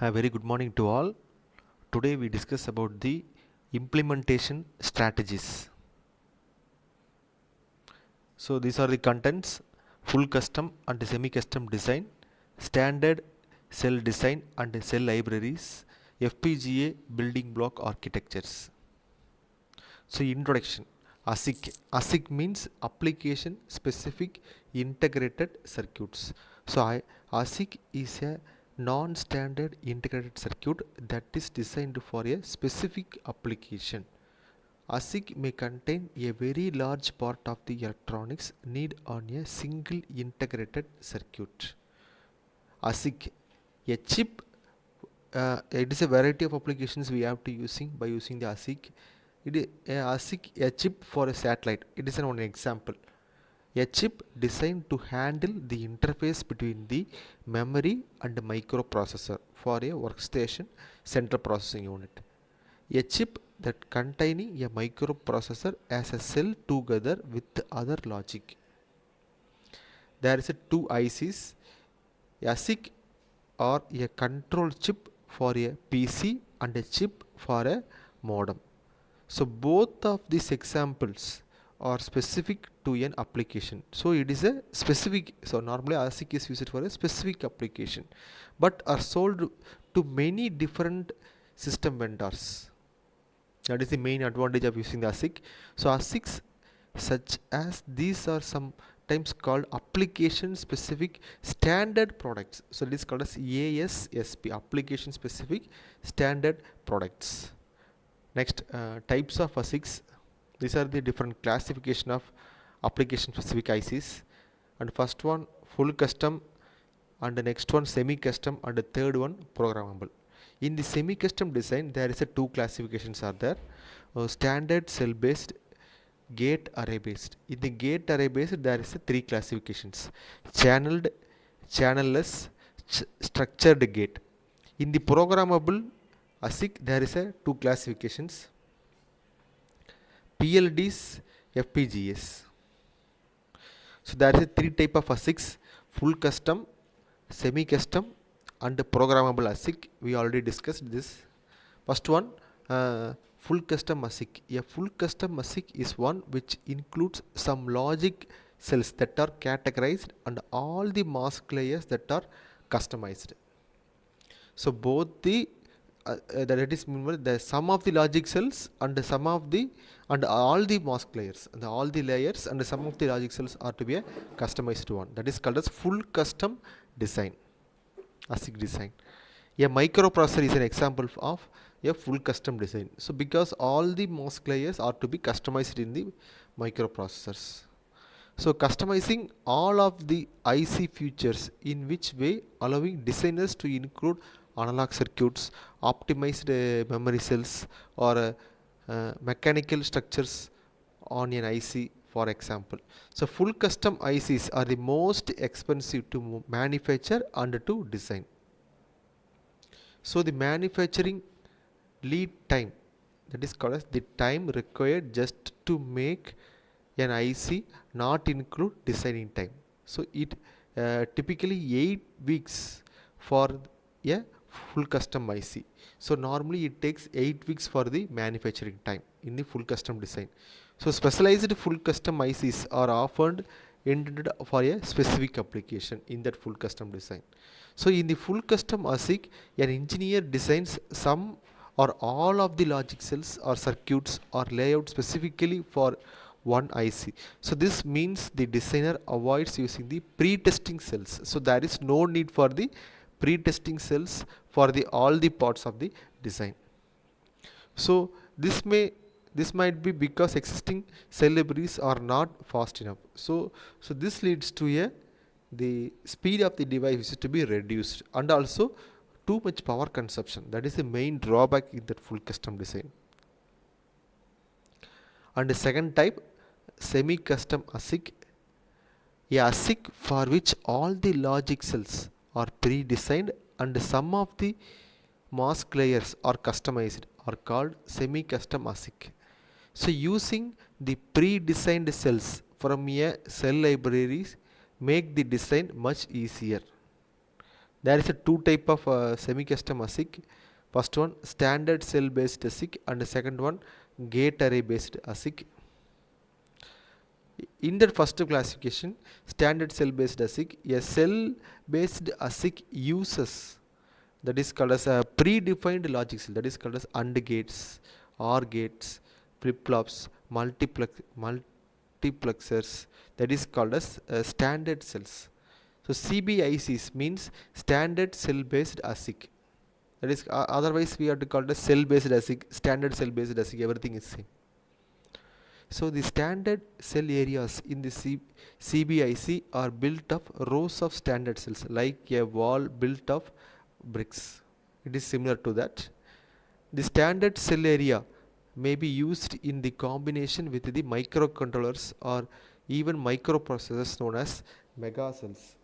A very good morning to all. Today we discuss about the implementation strategies. So these are the contents: full custom and semi-custom design, standard cell design and cell libraries, FPGA building block architectures. So introduction. ASIC. ASIC means application specific integrated circuits. So ASIC is a non-standard integrated circuit that is designed for a specific application. ASIC may contain a very large part of the electronics need on a single integrated circuit. ASIC, a chip, it is a variety of applications we have to using by using the ASIC. It is a ASIC, a chip for a satellite. It is an example. A chip designed to handle the interface between the memory and microprocessor for a workstation central processing unit. A chip that containing a microprocessor as a cell together with other logic. There is a two ICs, ASIC or a control chip for a PC and a chip for a modem. So both of these examples are specific to an application. So it is a specific, so normally ASIC is used for a specific application, but are sold to many different system vendors. That is the main advantage of using the ASIC. So ASICs such as these are sometimes called application specific standard products. So it is called as ASSP, application specific standard products. Next, types of ASICs. These are the different classification of application specific ICs. And first one full custom, and the next one semi custom, and the third one programmable. In the semi custom design there is a two classifications are there, standard cell based, gate array based. In the gate array based there is a three classifications: channeled, channelless, structured gate. In the programmable ASIC there is a two classifications: PLDs, FPGAs. So there is a three type of ASICs: full custom, semi custom and programmable ASIC. We already discussed this. First one, full custom ASIC. A full custom ASIC is one which includes some logic cells that are categorized and all the mask layers that are customized. So both the that is the sum of the logic cells and the sum of the and all the mask layers, and all the layers and the sum of the logic cells are to be a customized one. That is called as full custom design, ASIC design. A microprocessor is an example of a full custom design. So because all the mask layers are to be customized in the microprocessors. So customizing all of the IC features in which way, allowing designers to include analog circuits, optimized memory cells, or mechanical structures on an IC, for example. So full custom ICs are the most expensive to manufacture and to design. So the manufacturing lead time, that is called as the time required just to make an IC, not include designing time. So it typically 8 weeks for a full custom IC. So normally it takes 8 weeks for the manufacturing time in the full custom design. So specialized full custom ICs are often intended for a specific application in that full custom design. So in the full custom ASIC, an engineer designs some or all of the logic cells or circuits or layout specifically for one IC. So this means the designer avoids using the pre-testing cells. So there is no need for the pre-testing cells for the all the parts of the design. So this might be because existing cell libraries are not fast enough. So this leads to the speed of the device is to be reduced, and also too much power consumption. That is the main drawback in that full custom design. And the second type, semi custom ASIC. A ASIC for which all the logic cells are pre-designed and some of the mask layers are customized are called semi custom ASIC. So using the pre-designed cells from a cell libraries make the design much easier. There is a two type of semi-custom ASIC. First one standard cell based ASIC and the second one gate array based ASIC. In that first classification, standard cell based ASIC, a cell based ASIC uses that is called as a predefined logic cell, that is called as AND gates, OR gates, flip flops, multiplexers, that is called as standard cells. So CBICs means standard cell based ASIC. That is otherwise we have to call it cell based ASIC, standard cell based ASIC, everything is same. So the standard cell areas in the CBIC are built of rows of standard cells like a wall built of bricks. It is similar to that. The standard cell area may be used in the combination with the microcontrollers or even microprocessors known as mega cells.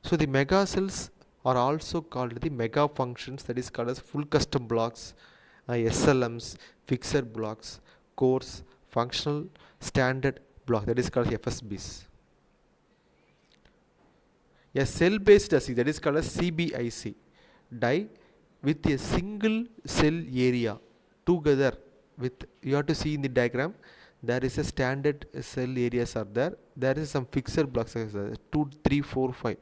So the mega cells are also called the mega functions, that is called as full custom blocks, SLMs, fixed blocks, cores, functional standard block, that is called FSBs. A cell based ASIC, that is called as CBIC, die with a single cell area together with, you have to see in the diagram, there is a standard cell areas are there, there is some fixed blocks, 2, 3, 4, 5,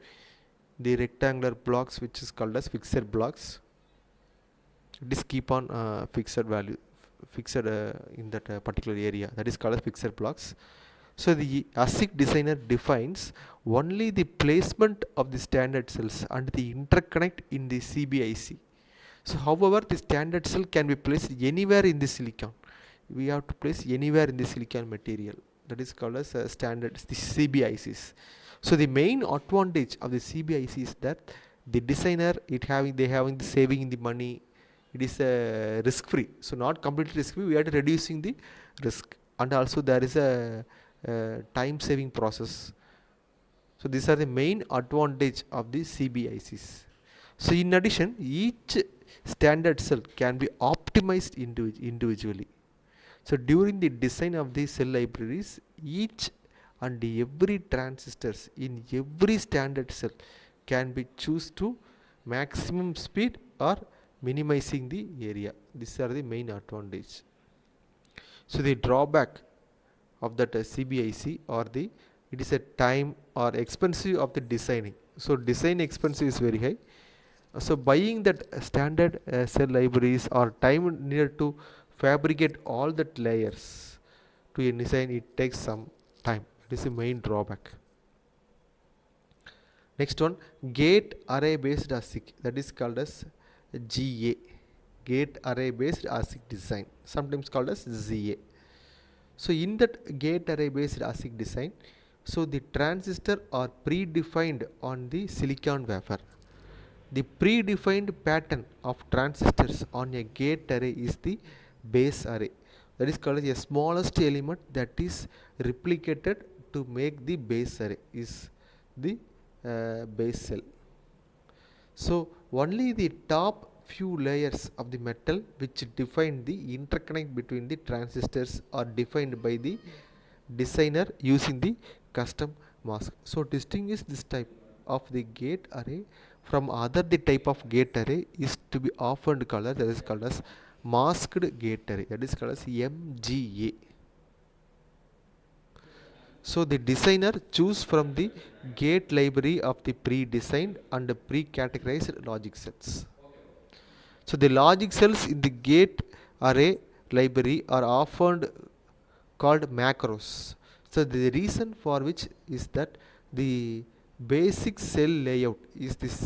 the rectangular blocks which is called as fixed blocks. This keep on fixed value, fixed in that particular area, that is called as fixed blocks. So the ASIC designer defines only the placement of the standard cells and the interconnect in the CBIC. So however, the standard cell can be placed anywhere in the silicon. We have to place anywhere in the silicon material, that is called as standard the CBICs. So the main advantage of the CBIC is that the designer they having the saving in the money, it is risk free, so not completely risk free, we are reducing the risk, and also there is a time saving process. So these are the main advantage of the CBICs. So in addition, each standard cell can be optimized individually. So during the design of the cell libraries, each and every transistors in every standard cell can be choose to maximum speed or minimizing the area. These are the main advantage. So the drawback of that CBIC or the, it is a time or expensive of the designing. So design expensive is very high. So buying that standard cell libraries or time needed to fabricate all that layers to a design, it takes some time. It is the main drawback. Next one, gate array based ASIC, that is called as GA, gate array based ASIC design, sometimes called as ZA. So in that gate array based ASIC design, so the transistor are predefined on the silicon wafer. The predefined pattern of transistors on a gate array is the base array, that is called as a smallest element that is replicated to make the base array is the base cell. So only the top few layers of the metal which define the interconnect between the transistors are defined by the designer using the custom mask. So distinguish this type of the gate array from other the type of gate array is to be often called, that is called as masked gate array, that is called as MGA. So the designer choose from the gate library of the pre-designed and pre-categorized logic cells. So the logic cells in the gate array library are often called macros. So the reason for which is that the basic cell layout is the same